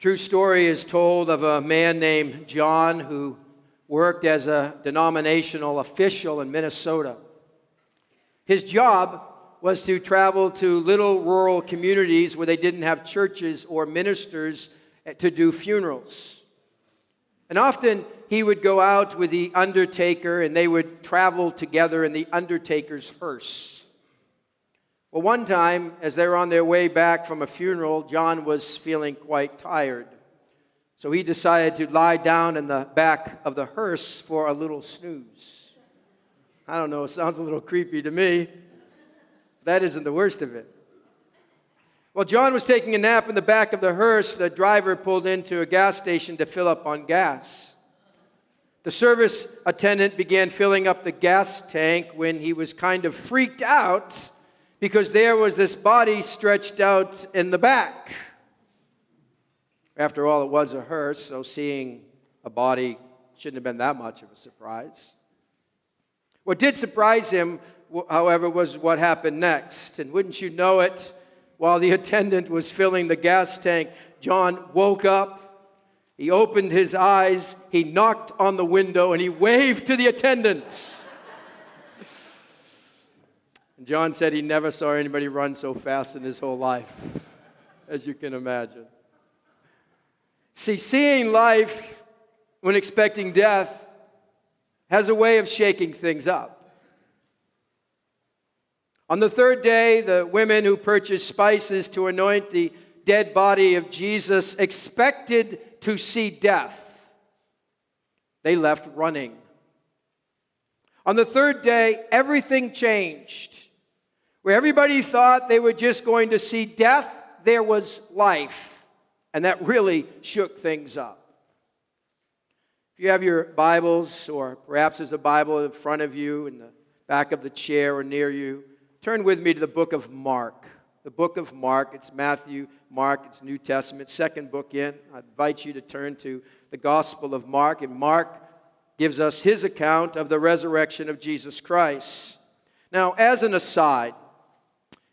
True story is told of a man named John who worked as a denominational official in Minnesota. His job was to travel to little rural communities where they didn't have churches or ministers to do funerals. And often he would go out with the undertaker and they would travel together in the undertaker's hearse. Well, one time, as they were on their way back from a funeral, John was feeling quite tired. So he decided to lie down in the back of the hearse for a little snooze. I don't know, it sounds a little creepy to me. That isn't the worst of it. While John was taking a nap in the back of the hearse, the driver pulled into a gas station to fill up on gas. The service attendant began filling up the gas tank when he was kind of freaked out because there was this body stretched out in the back. After all, it was a hearse, so seeing a body shouldn't have been that much of a surprise. What did surprise him, however, was what happened next. And wouldn't you know it, while the attendant was filling the gas tank, John woke up, he opened his eyes, he knocked on the window, and he waved to the attendant. And John said he never saw anybody run so fast in his whole life, as you can imagine. See, seeing life when expecting death has a way of shaking things up. On the third day, the women who purchased spices to anoint the dead body of Jesus expected to see death. They left running. On the third day, everything changed. Where everybody thought they were just going to see death, there was life. And that really shook things up. If you have your Bibles, or perhaps there's a Bible in front of you, in the back of the chair or near you, turn with me to the book of Mark. The book of Mark, it's Matthew, Mark, it's New Testament, second book in. I invite you to turn to the Gospel of Mark, and Mark gives us his account of the resurrection of Jesus Christ. Now, as an aside,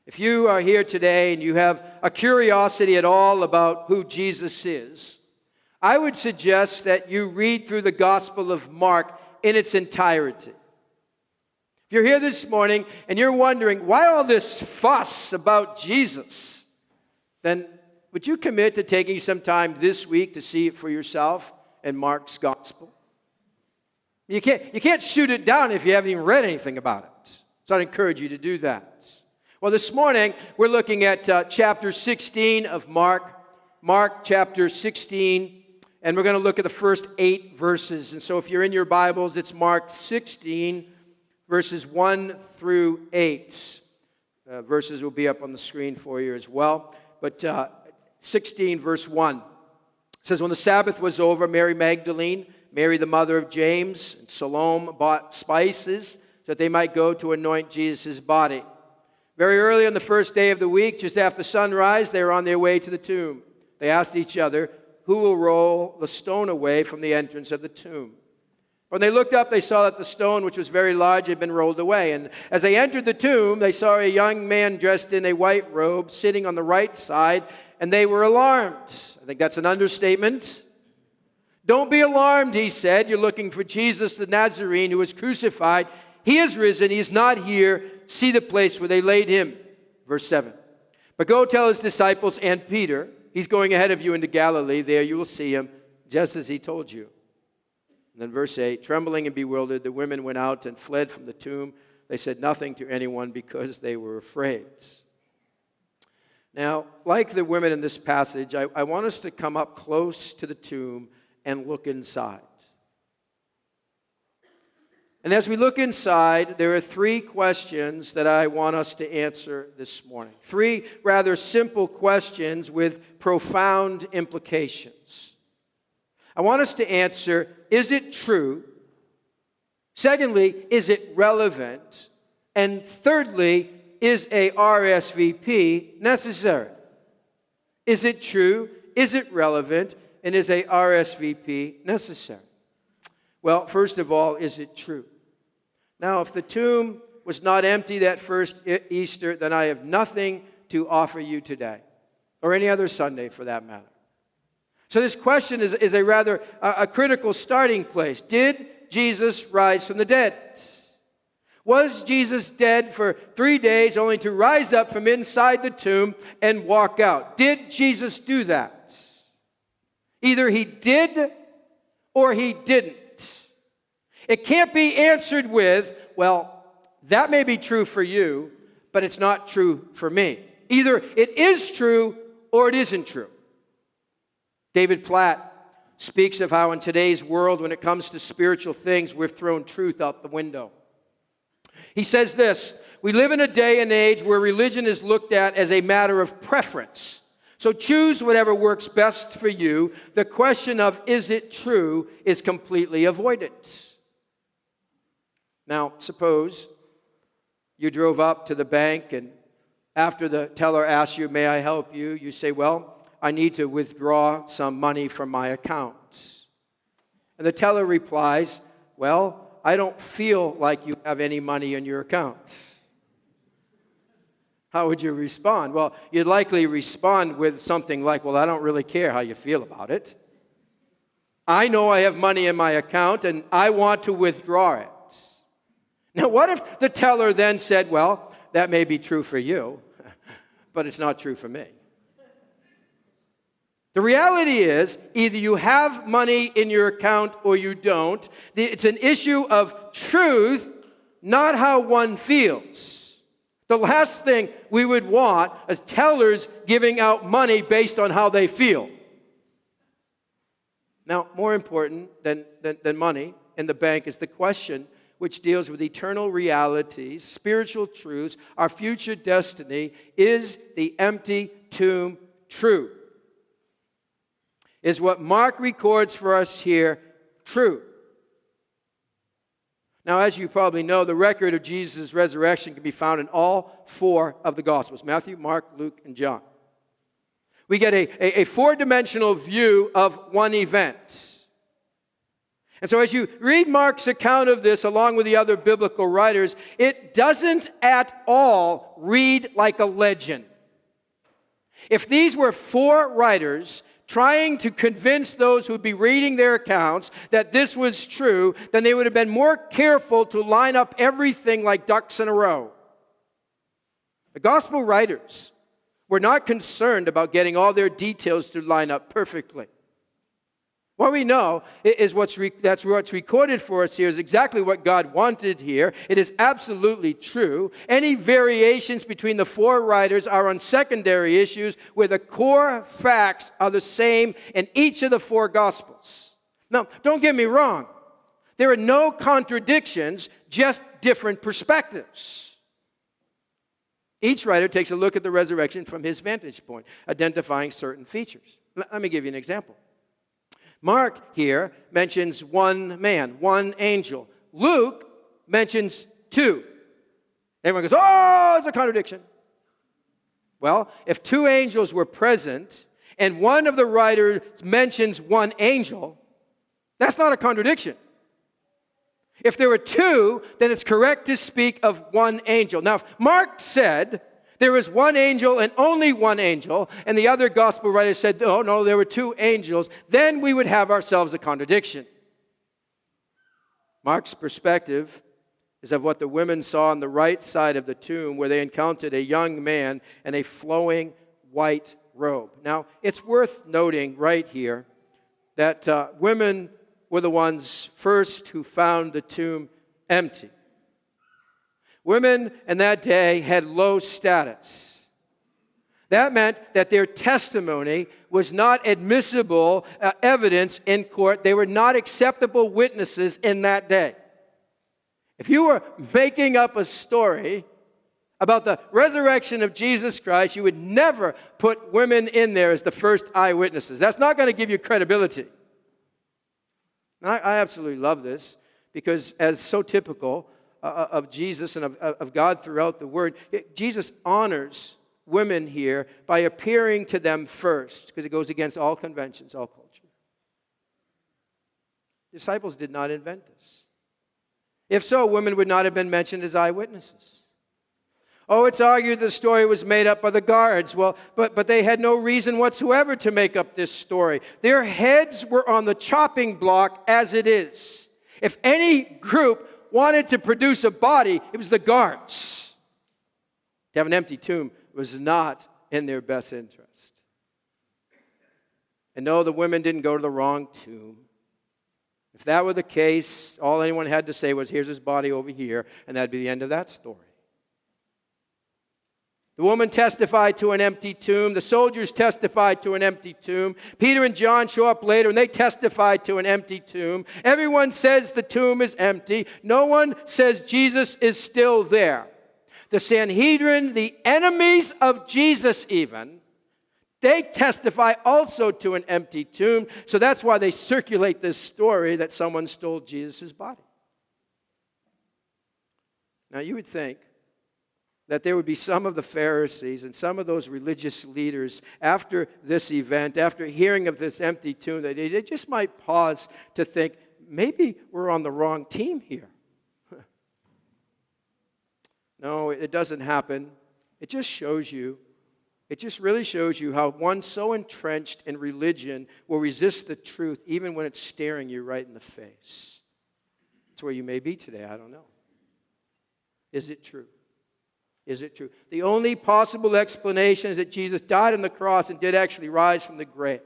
if you are here today and you have a curiosity at all about who Jesus is, I would suggest that you read through the Gospel of Mark in its entirety. If you're here this morning and you're wondering, why all this fuss about Jesus? Then would you commit to taking some time this week to see it for yourself in Mark's Gospel? You can't shoot it down if you haven't even read anything about it. So I'd encourage you to do that. Well, this morning, we're looking at chapter 16 of Mark. Mark chapter 16, and we're going to look at the first 8 verses. And so if you're in your Bibles, it's Mark 16, verses 1 through 8. Verses will be up on the screen for you as well. But 16, verse 1. It says, when the Sabbath was over, Mary Magdalene, Mary the mother of James, and Salome bought spices so that they might go to anoint Jesus' body. Very early on the first day of the week, just after sunrise, they were on their way to the tomb. They asked each other, who will roll the stone away from the entrance of the tomb? When they looked up, they saw that the stone, which was very large, had been rolled away. And as they entered the tomb, they saw a young man dressed in a white robe sitting on the right side, and they were alarmed. I think that's an understatement. Don't be alarmed, he said. You're looking for Jesus the Nazarene who was crucified. He is risen. He is not here. See the place where they laid him. Verse 7. But go tell his disciples and Peter, he's going ahead of you into Galilee. There you will see him, just as he told you. And then verse 8. Trembling and bewildered, the women went out and fled from the tomb. They said nothing to anyone because they were afraid. Now, like the women in this passage, I want us to come up close to the tomb and look inside. And as we look inside, there are 3 questions that I want us to answer this morning. 3 rather simple questions with profound implications. I want us to answer, is it true? Secondly, is it relevant? And thirdly, is a RSVP necessary? Is it true? Is it relevant? And is a RSVP necessary? Well, first of all, is it true? Now, if the tomb was not empty that first Easter, then I have nothing to offer you today, or any other Sunday for that matter. So this question is a rather a critical starting place. Did Jesus rise from the dead? Was Jesus dead for 3 days only to rise up from inside the tomb and walk out? Did Jesus do that? Either he did or he didn't. It can't be answered with, well, that may be true for you, but it's not true for me. Either it is true or it isn't true. David Platt speaks of how in today's world, when it comes to spiritual things, we've thrown truth out the window. He says this: we live in a day and age where religion is looked at as a matter of preference. So choose whatever works best for you. The question of is it true is completely avoided. Now, suppose you drove up to the bank and after the teller asks you, may I help you? You say, well, I need to withdraw some money from my account. And the teller replies, well, I don't feel like you have any money in your account. How would you respond? Well, you'd likely respond with something like, well, I don't really care how you feel about it. I know I have money in my account and I want to withdraw it. Now, what if the teller then said, well, that may be true for you, but it's not true for me? The reality is, either you have money in your account or you don't. It's an issue of truth, not how one feels. The last thing we would want is tellers giving out money based on how they feel. Now, more important than money in the bank is the question which deals with eternal realities, spiritual truths, our future destiny. Is the empty tomb true? Is what Mark records for us here true? Now, as you probably know, the record of Jesus' resurrection can be found in all 4 of the Gospels: Matthew, Mark, Luke, and John. We get a 4-dimensional view of one event. And so as you read Mark's account of this along with the other biblical writers, it doesn't at all read like a legend. If these were 4 writers trying to convince those who would be reading their accounts that this was true, then they would have been more careful to line up everything like ducks in a row. The gospel writers were not concerned about getting all their details to line up perfectly. What we know is what's recorded for us here is exactly what God wanted here. It is absolutely true. Any variations between the 4 writers are on secondary issues where the core facts are the same in each of the 4 Gospels. Now, don't get me wrong. There are no contradictions, just different perspectives. Each writer takes a look at the resurrection from his vantage point, identifying certain features. Let me give you an example. Mark here mentions 1 man, 1 angel. Luke mentions 2. Everyone goes, oh, it's a contradiction. Well, if 2 angels were present and one of the writers mentions 1 angel, that's not a contradiction. If there were 2, then it's correct to speak of 1 angel. Now, if Mark said there was 1 angel and only 1 angel, and the other gospel writers said, oh, no, there were 2 angels, then we would have ourselves a contradiction. Mark's perspective is of what the women saw on the right side of the tomb, where they encountered a young man in a flowing white robe. Now, it's worth noting right here that women were the ones first who found the tomb empty. Women in that day had low status. That meant that their testimony was not admissible evidence in court. They were not acceptable witnesses in that day. If you were making up a story about the resurrection of Jesus Christ, you would never put women in there as the first eyewitnesses. That's not going to give you credibility. And I absolutely love this because, as so typical of Jesus and of God throughout the Word, Jesus honors women here by appearing to them first, because it goes against all conventions, all culture. Disciples did not invent this. If so, women would not have been mentioned as eyewitnesses. Oh, it's argued the story was made up by the guards. Well, but they had no reason whatsoever to make up this story. Their heads were on the chopping block as it is. If any group wanted to produce a body, it was the guards. To have an empty tomb was not in their best interest. And no, the women didn't go to the wrong tomb. If that were the case, all anyone had to say was, here's his body over here, and that'd be the end of that story. The woman testified to an empty tomb. The soldiers testified to an empty tomb. Peter and John show up later, and they testified to an empty tomb. Everyone says the tomb is empty. No one says Jesus is still there. The Sanhedrin, the enemies of Jesus even, they testify also to an empty tomb. So that's why they circulate this story that someone stole Jesus' body. Now you would think that there would be some of the Pharisees and some of those religious leaders after this event, after hearing of this empty tomb, that they just might pause to think, maybe we're on the wrong team here. No, it doesn't happen. It just shows you, it just really shows you how one so entrenched in religion will resist the truth even when it's staring you right in the face. That's where you may be today, I don't know. Is it true? Is it true? The only possible explanation is that Jesus died on the cross and did actually rise from the grave.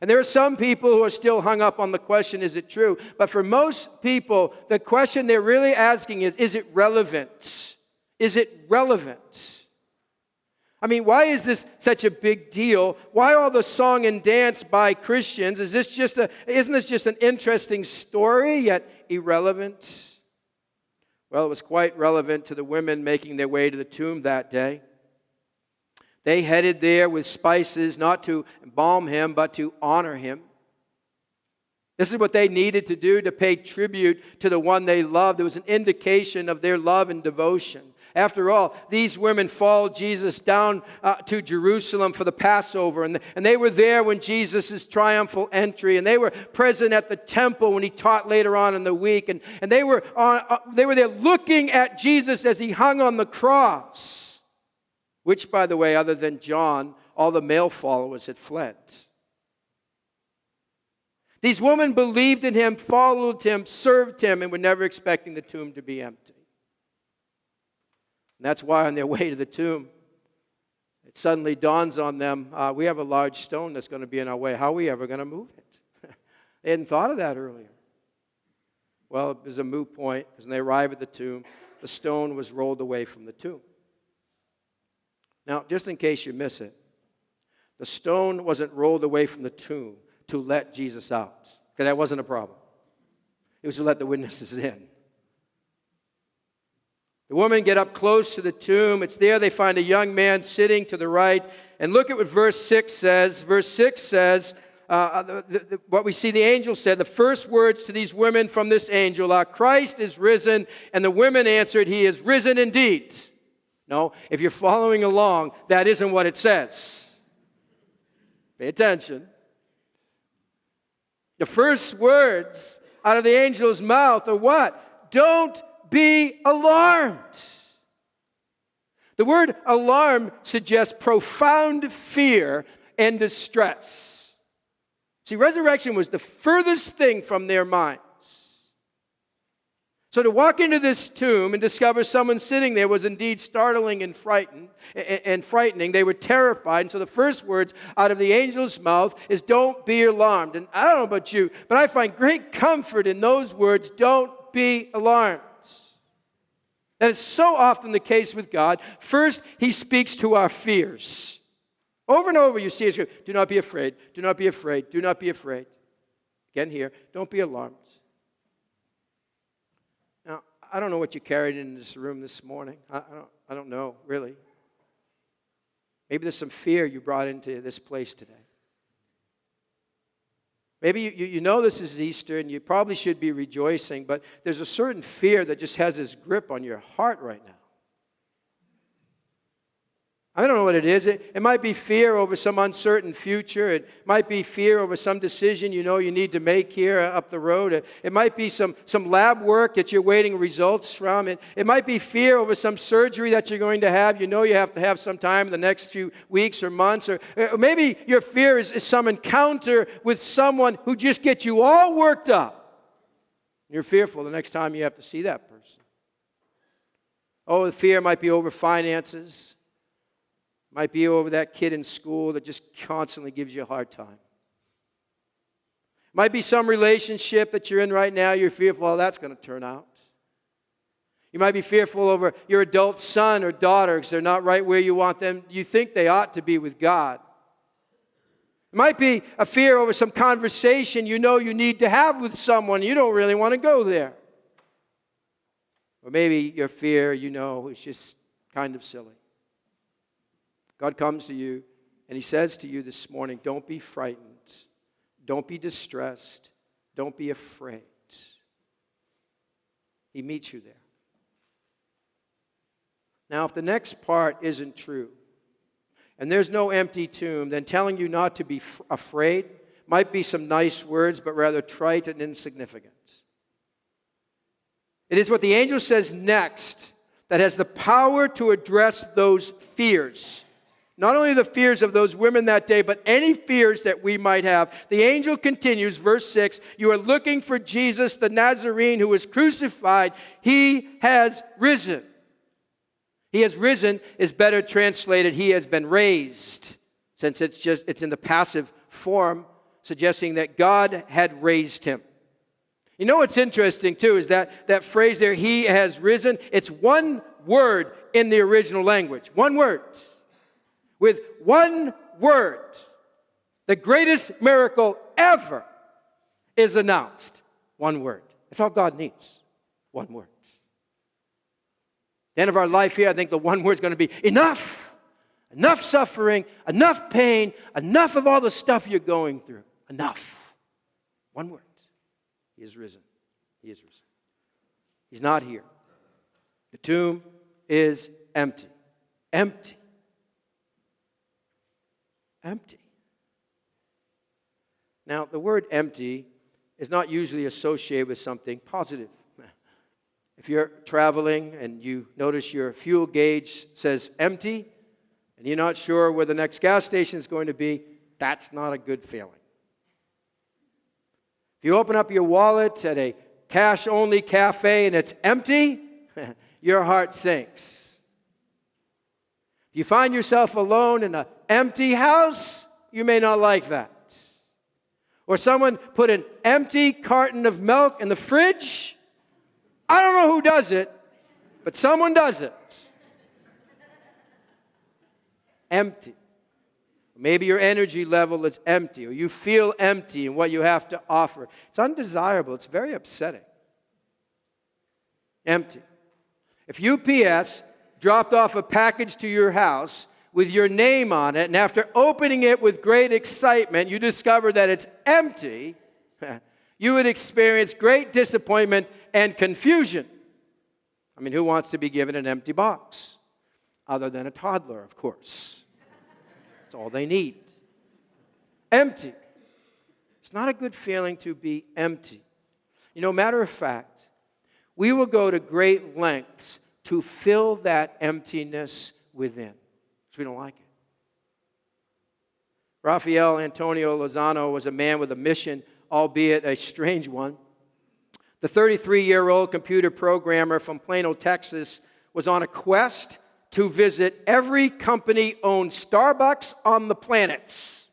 And there are some people who are still hung up on the question, is it true? But for most people, the question they're really asking is it relevant? Is it relevant? I mean, why is this such a big deal? Why all the song and dance by Christians? Isn't this just an interesting story, yet irrelevant? Well, it was quite relevant to the women making their way to the tomb that day. They headed there with spices, not to embalm him, but to honor him. This is what they needed to do to pay tribute to the one they loved. It was an indication of their love and devotion. After all, these women followed Jesus down to Jerusalem for the Passover, and they were there when Jesus' triumphal entry, and they were present at the temple when he taught later on in the week, and they were there looking at Jesus as he hung on the cross, which, by the way, other than John, all the male followers had fled. These women believed in him, followed him, served him, and were never expecting the tomb to be empty. And that's why on their way to the tomb, it suddenly dawns on them, we have a large stone that's going to be in our way. How are we ever going to move it? They hadn't thought of that earlier. Well, it was a moot point, because when they arrive at the tomb, the stone was rolled away from the tomb. Now, just in case you miss it, the stone wasn't rolled away from the tomb to let Jesus out, because that wasn't a problem. It was to let the witnesses in. The women get up close to the tomb. It's there they find a young man sitting to the right. And look at what verse 6 says. Verse 6 says, what we see the angel said, the first words to these women from this angel are, Christ is risen. And the women answered, he is risen indeed. No, if you're following along, that isn't what it says. Pay attention. The first words out of the angel's mouth are what? Don't be alarmed. The word alarm suggests profound fear and distress. See, resurrection was the furthest thing from their minds. So to walk into this tomb and discover someone sitting there was indeed startling and frightening. They were terrified. And so the first words out of the angel's mouth is, don't be alarmed. And I don't know about you, but I find great comfort in those words, don't be alarmed. That is so often the case with God. First, he speaks to our fears. Over and over you see his, do not be afraid, do not be afraid, do not be afraid. Again here, don't be alarmed. Now, I don't know what you carried in this room this morning. I don't know, really. Maybe there's some fear you brought into this place today. Maybe you know this is Easter and you probably should be rejoicing, but there's a certain fear that just has its grip on your heart right now. I don't know what it is. It might be fear over some uncertain future. It might be fear over some decision you know you need to make here up the road. It might be some lab work that you're waiting results from. It might be fear over some surgery that you're going to have. You know you have to have some time in the next few weeks or months. Or maybe your fear is some encounter with someone who just gets you all worked up. You're fearful the next time you have to see that person. Oh, the fear might be over finances. Might be over that kid in school that just constantly gives you a hard time. Might be some relationship that you're in right now. You're fearful how that's going to turn out. You might be fearful over your adult son or daughter because they're not right where you want them. You think they ought to be with God. It might be a fear over some conversation you know you need to have with someone. You don't really want to go there. Or maybe your fear, you know, is just kind of silly. God comes to you and He says to you this morning, don't be frightened. Don't be distressed. Don't be afraid. He meets you there. Now, if the next part isn't true, and there's no empty tomb, then telling you not to be afraid might be some nice words, but rather trite and insignificant. It is what the angel says next that has the power to address those fears. Not only the fears of those women that day, but any fears that we might have. The angel continues, verse 6, you are looking for Jesus, the Nazarene, who was crucified. He has risen. He has risen is better translated, he has been raised, since it's in the passive form, suggesting that God had raised him. You know what's interesting, too, is that phrase there, he has risen, it's one word in the original language. One word. With one word, the greatest miracle ever is announced. One word. That's all God needs. One word. The end of our life here, I think the one word is going to be enough. Enough suffering, enough pain, enough of all the stuff you're going through. Enough. One word. He is risen. He is risen. He's not here. The tomb is empty. Empty. Empty. Now, the word empty is not usually associated with something positive. If you're traveling and you notice your fuel gauge says empty, and you're not sure where the next gas station is going to be, that's not a good feeling. If you open up your wallet at a cash-only cafe and it's empty, your heart sinks. If you find yourself alone in an empty house, you may not like that. Or someone put an empty carton of milk in the fridge. I don't know who does it, but someone does it. Empty. Maybe your energy level is empty, or you feel empty in what you have to offer. It's undesirable. It's very upsetting. Empty. If UPS dropped off a package to your house with your name on it, and after opening it with great excitement, you discover that it's empty, you would experience great disappointment and confusion. I mean, who wants to be given an empty box? Other than a toddler, of course. That's all they need. Empty. It's not a good feeling to be empty. You know, matter of fact, we will go to great lengths to fill that emptiness within. Because we don't like it. Rafael Antonio Lozano was a man with a mission, albeit a strange one. The 33-year-old computer programmer from Plano, Texas, was on a quest to visit every company-owned Starbucks on the planet.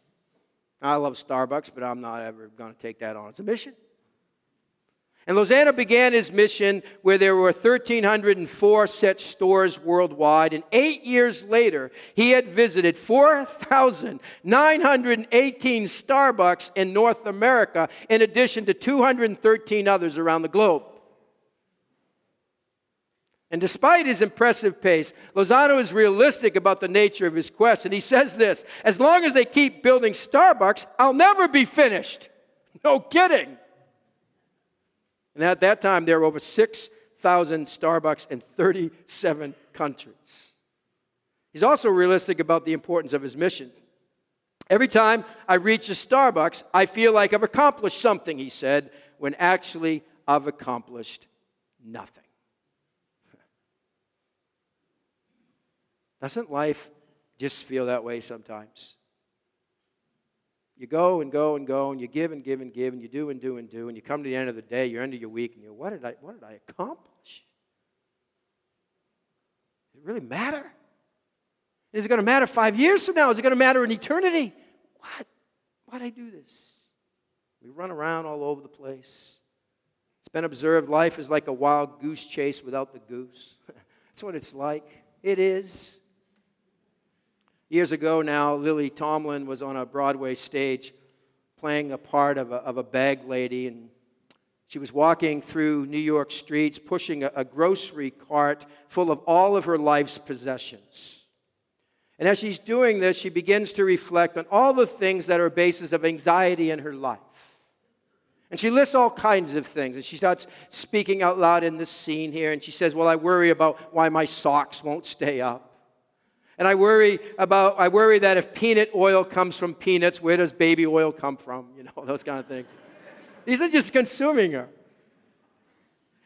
I love Starbucks, but I'm not ever going to take that on as a mission. And Lozano began his mission where there were 1,304 such stores worldwide, and 8 years later, he had visited 4,918 Starbucks in North America, in addition to 213 others around the globe. And despite his impressive pace, Lozano is realistic about the nature of his quest, and he says this, as long as they keep building Starbucks, I'll never be finished. No kidding. And at that time, there were over 6,000 Starbucks in 37 countries. He's also realistic about the importance of his missions. Every time I reach a Starbucks, I feel like I've accomplished something, he said, when actually I've accomplished nothing. Doesn't life just feel that way sometimes? You go and go and go, and you give and give and give, and you do and do and do, and you come to the end of the day, you're end of your week, and you go, what did I accomplish? Does it really matter? Is it going to matter 5 years from now? Is it going to matter in eternity? Why did I do this? We run around all over the place. It's been observed life is like a wild goose chase without the goose. That's what it's like. It is. Years ago now, Lily Tomlin was on a Broadway stage playing a part of a bag lady, and she was walking through New York streets pushing a grocery cart full of all of her life's possessions. And as she's doing this, she begins to reflect on all the things that are bases of anxiety in her life. And she lists all kinds of things. And she starts speaking out loud in this scene here. And she says, well, I worry about why my socks won't stay up. And I worry that if peanut oil comes from peanuts, where does baby oil come from? You know, those kind of things. These are just consuming her.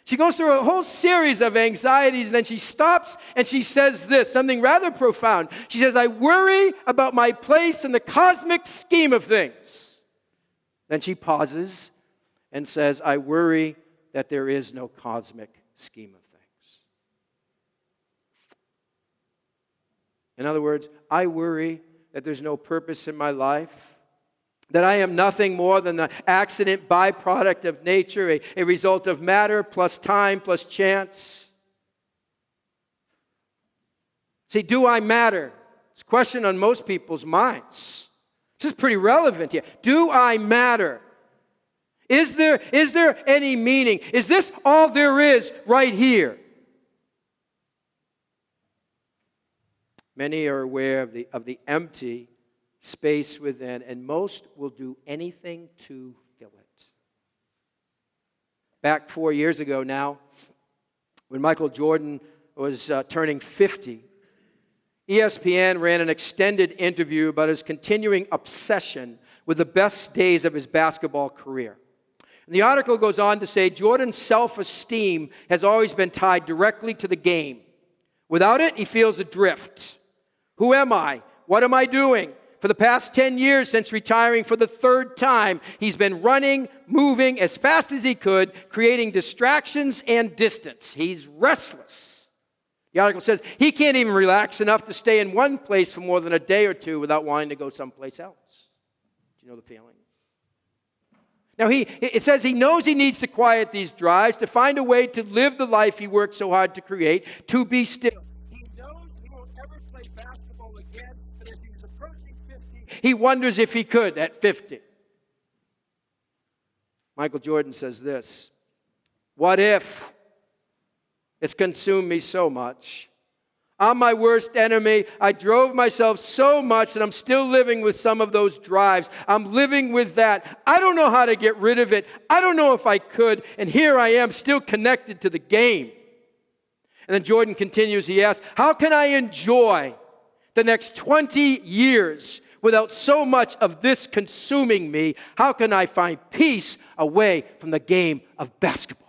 She goes through a whole series of anxieties, and then she stops and she says this, something rather profound. She says, I worry about my place in the cosmic scheme of things. Then she pauses and says, I worry that there is no cosmic scheme of things. In other words, I worry that there's no purpose in my life, that I am nothing more than the accident byproduct of nature, a result of matter plus time plus chance. See, do I matter? It's a question on most people's minds. This is pretty relevant here. Do I matter? Is there any meaning? Is this all there is right here? Many are aware of the empty space within, and most will do anything to fill it. Back 4 years ago now, when Michael Jordan was turning 50, ESPN ran an extended interview about his continuing obsession with the best days of his basketball career. And the article goes on to say Jordan's self-esteem has always been tied directly to the game. Without it, he feels adrift. Who am I? What am I doing? For the past 10 years, since retiring for the third time, he's been running, moving as fast as he could, creating distractions and distance. He's restless. The article says he can't even relax enough to stay in one place for more than a day or two without wanting to go someplace else. Do you know the feeling? Now, it says he knows he needs to quiet these drives, to find a way to live the life he worked so hard to create, to be still. He knows he won't ever play basketball again, but as he was approaching 50, he wonders if he could at 50. Michael Jordan says this, what if it's consumed me so much? I'm my worst enemy. I drove myself so much that I'm still living with some of those drives. I'm living with that. I don't know how to get rid of it. I don't know if I could. And here I am still connected to the game. And then Jordan continues. He asks, how can I enjoy the next 20 years without so much of this consuming me? How can I find peace away from the game of basketball?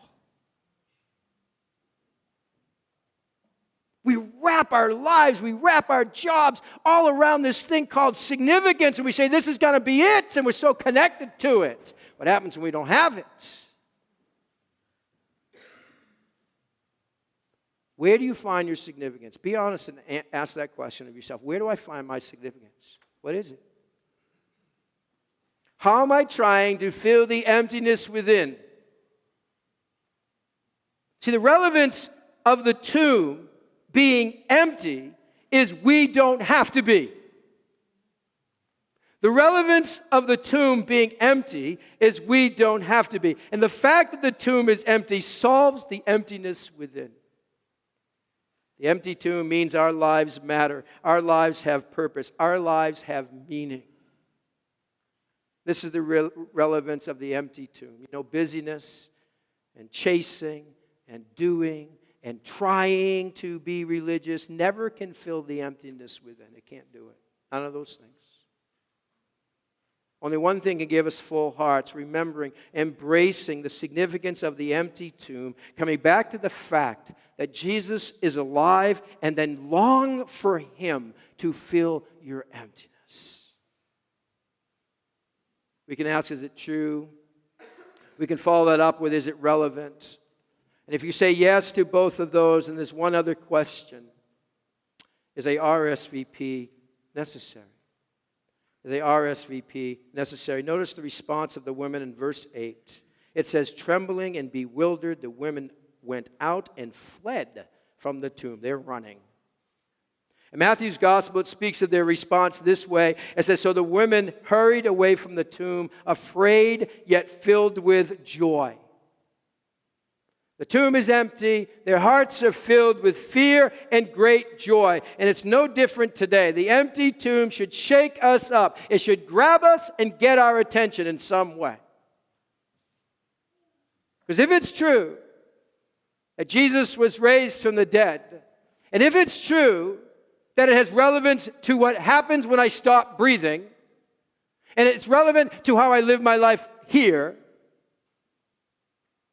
We wrap our lives, we wrap our jobs all around this thing called significance, and we say this is going to be it, and we're so connected to it. What happens when we don't have it? Where do you find your significance? Be honest and ask that question of yourself. Where do I find my significance? What is it? How am I trying to fill the emptiness within? See, the relevance of the tomb being empty is we don't have to be. The relevance of the tomb being empty is we don't have to be. And the fact that the tomb is empty solves the emptiness within. The empty tomb means our lives matter. Our lives have purpose. Our lives have meaning. This is the relevance of the empty tomb. You know, busyness and chasing and doing and trying to be religious never can fill the emptiness within. It can't do it. None of those things. Only one thing can give us full hearts, remembering, embracing the significance of the empty tomb, coming back to the fact that Jesus is alive, and then long for Him to fill your emptiness. We can ask, is it true? We can follow that up with, is it relevant? And if you say yes to both of those, and there's one other question, is a RSVP necessary? Is a RSVP necessary? Notice the response of the women in verse 8. It says, trembling and bewildered, the women went out and fled from the tomb. They're running. In Matthew's gospel, it speaks of their response this way. It says, so the women hurried away from the tomb, afraid yet filled with joy. The tomb is empty. Their hearts are filled with fear and great joy. And it's no different today. The empty tomb should shake us up. It should grab us and get our attention in some way. Because if it's true that Jesus was raised from the dead, and if it's true that it has relevance to what happens when I stop breathing, and it's relevant to how I live my life here,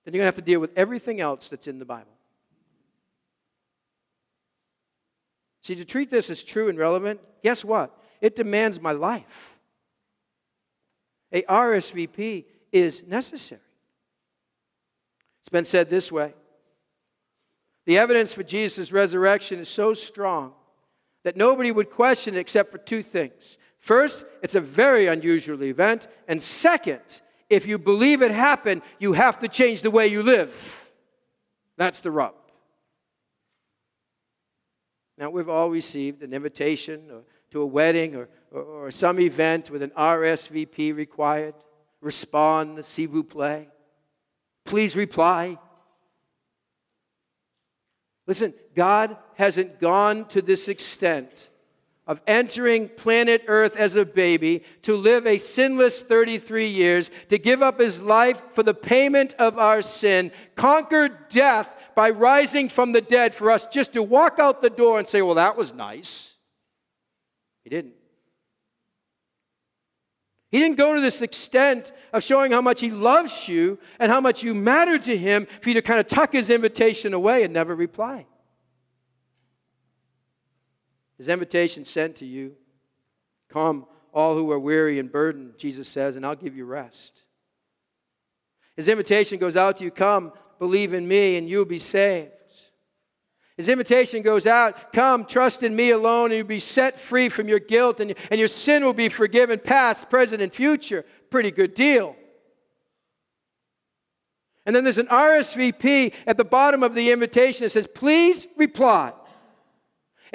then you're going to have to deal with everything else that's in the Bible. See, to treat this as true and relevant, guess what? It demands my life. A RSVP is necessary. It's been said this way. The evidence for Jesus' resurrection is so strong that nobody would question it except for two things. First, it's a very unusual event. And second, if you believe it happened, you have to change the way you live. That's the rub. Now, we've all received an invitation to a wedding or some event with an RSVP required. Respond, s'il vous plaît. Please reply. Listen, God hasn't gone to this extent of entering planet Earth as a baby, to live a sinless 33 years, to give up His life for the payment of our sin, conquered death by rising from the dead for us just to walk out the door and say, well, that was nice. He didn't. He didn't go to this extent of showing how much He loves you and how much you matter to Him for you to kind of tuck His invitation away and never reply. His invitation sent to you, come all who are weary and burdened, Jesus says, and I'll give you rest. His invitation goes out to you, come, believe in me, and you'll be saved. His invitation goes out, come, trust in me alone, and you'll be set free from your guilt, and your sin will be forgiven, past, present, and future. Pretty good deal. And then there's an RSVP at the bottom of the invitation that says, please reply.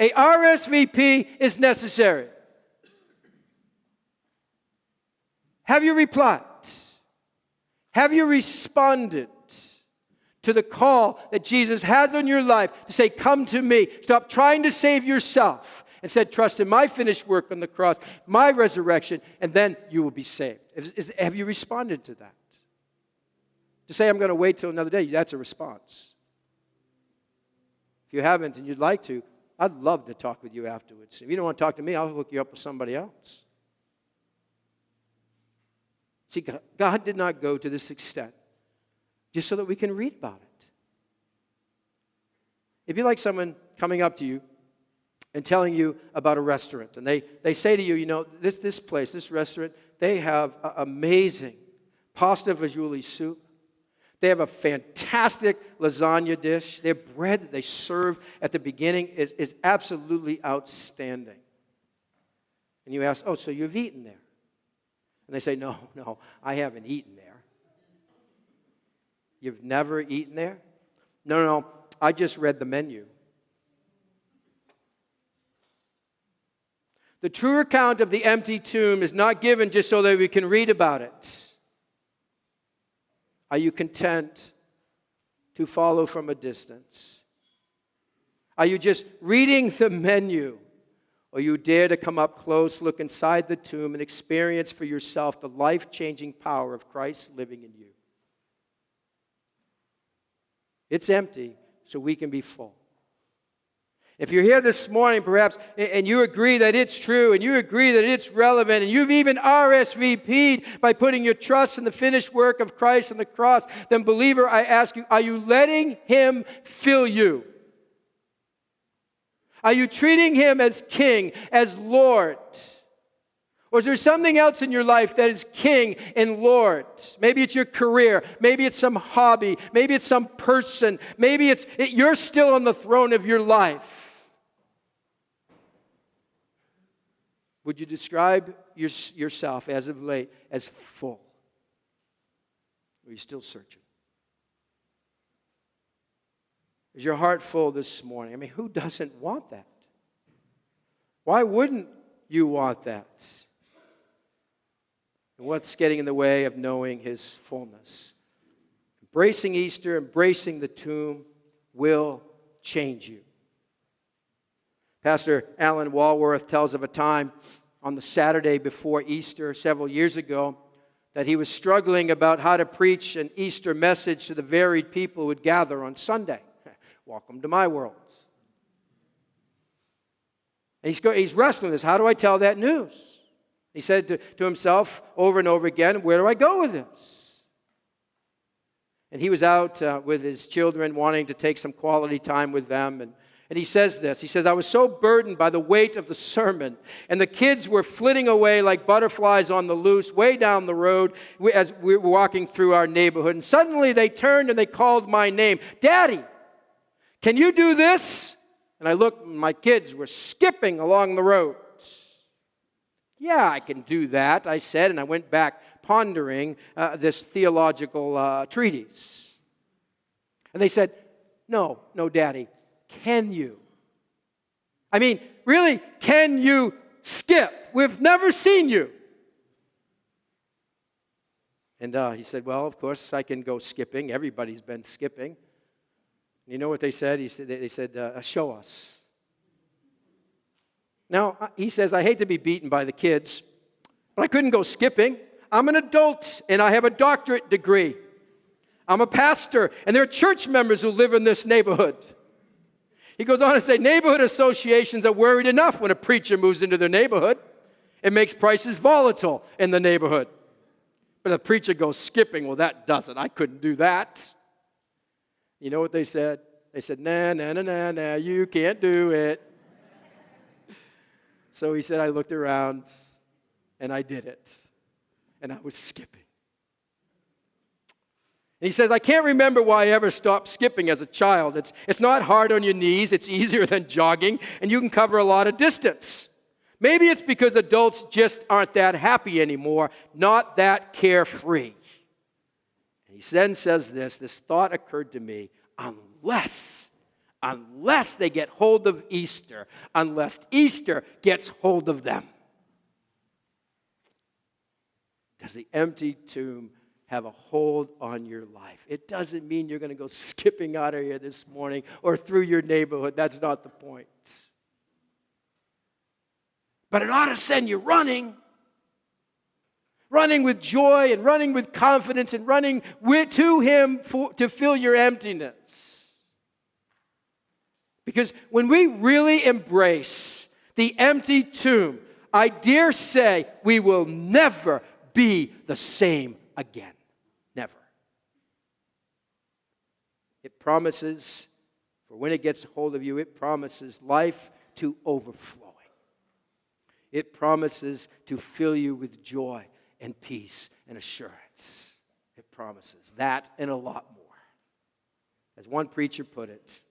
A RSVP is necessary. Have you replied? Have you responded to the call that Jesus has on your life to say, come to me. Stop trying to save yourself. Instead, trust in my finished work on the cross, my resurrection, and then you will be saved. Have you responded to that? To say, I'm going to wait till another day, that's a response. If you haven't and you'd like to, I'd love to talk with you afterwards. If you don't want to talk to me, I'll hook you up with somebody else. See, God did not go to this extent just so that we can read about it. If you like someone coming up to you and telling you about a restaurant, and they say to you, you know, this place, this restaurant, they have amazing pasta fagioli soup. They have a fantastic lasagna dish. Their bread that they serve at the beginning is absolutely outstanding. And you ask, oh, so you've eaten there? And they say, no, I haven't eaten there. You've never eaten there? No, I just read the menu. The true account of the empty tomb is not given just so that we can read about it. Are you content to follow from a distance? Are you just reading the menu? Or you dare to come up close, look inside the tomb, and experience for yourself the life-changing power of Christ living in you? It's empty, so we can be full. If you're here this morning, perhaps, and you agree that it's true, and you agree that it's relevant, and you've even RSVP'd by putting your trust in the finished work of Christ on the cross, then believer, I ask you, are you letting Him fill you? Are you treating Him as King, as Lord? Or is there something else in your life that is King and Lord? Maybe it's your career. Maybe it's some hobby. Maybe it's some person. Maybe you're still on the throne of your life. Would you describe yourself as of late as full? Or are you still searching? Is your heart full this morning? I mean, who doesn't want that? Why wouldn't you want that? And what's getting in the way of knowing His fullness? Embracing Easter, embracing the tomb will change you. Pastor Alan Walworth tells of a time on the Saturday before Easter several years ago that he was struggling about how to preach an Easter message to the varied people who would gather on Sunday. Welcome to my world. And he's wrestling with this. How do I tell that news? He said to himself over and over again, where do I go with this? And he was out with his children wanting to take some quality time with them. And he says this. He says, I was so burdened by the weight of the sermon, and the kids were flitting away like butterflies on the loose way down the road as we were walking through our neighborhood. And suddenly they turned and they called my name. Daddy, can you do this? And I looked, and my kids were skipping along the road. Yeah, I can do that, I said, and I went back pondering this theological treatise. And they said, no, Daddy. Can you? I mean, really, can you skip? We've never seen you. And he said, well, of course, I can go skipping. Everybody's been skipping. You know what they said? They said, show us. Now, he says, I hate to be beaten by the kids, but I couldn't go skipping. I'm an adult, and I have a doctorate degree. I'm a pastor, and there are church members who live in this neighborhood. He goes on to say, neighborhood associations are worried enough when a preacher moves into their neighborhood. It makes prices volatile in the neighborhood. But a preacher goes skipping, well, that doesn't. I couldn't do that. You know what they said? They said, nah, you can't do it. So he said, I looked around, and I did it. And I was skipping. And he says, I can't remember why I ever stopped skipping as a child. It's not hard on your knees. It's easier than jogging, and you can cover a lot of distance. Maybe it's because adults just aren't that happy anymore, not that carefree. And he then says this thought occurred to me, unless they get hold of Easter, unless Easter gets hold of them. Does the empty tomb have a hold on your life? It doesn't mean you're going to go skipping out of here this morning or through your neighborhood. That's not the point. But it ought to send you running with joy and running with confidence and running to Him to fill your emptiness. Because when we really embrace the empty tomb, I dare say we will never be the same again. Never. It promises, for when it gets a hold of you, it promises life to overflowing. It promises to fill you with joy and peace and assurance. It promises that and a lot more. As one preacher put it,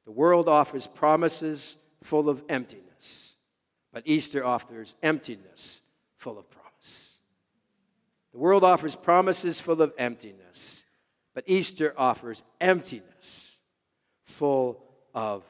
the world offers promises full of emptiness, but Easter offers emptiness full of promise. The world offers promises full of emptiness, but Easter offers emptiness full of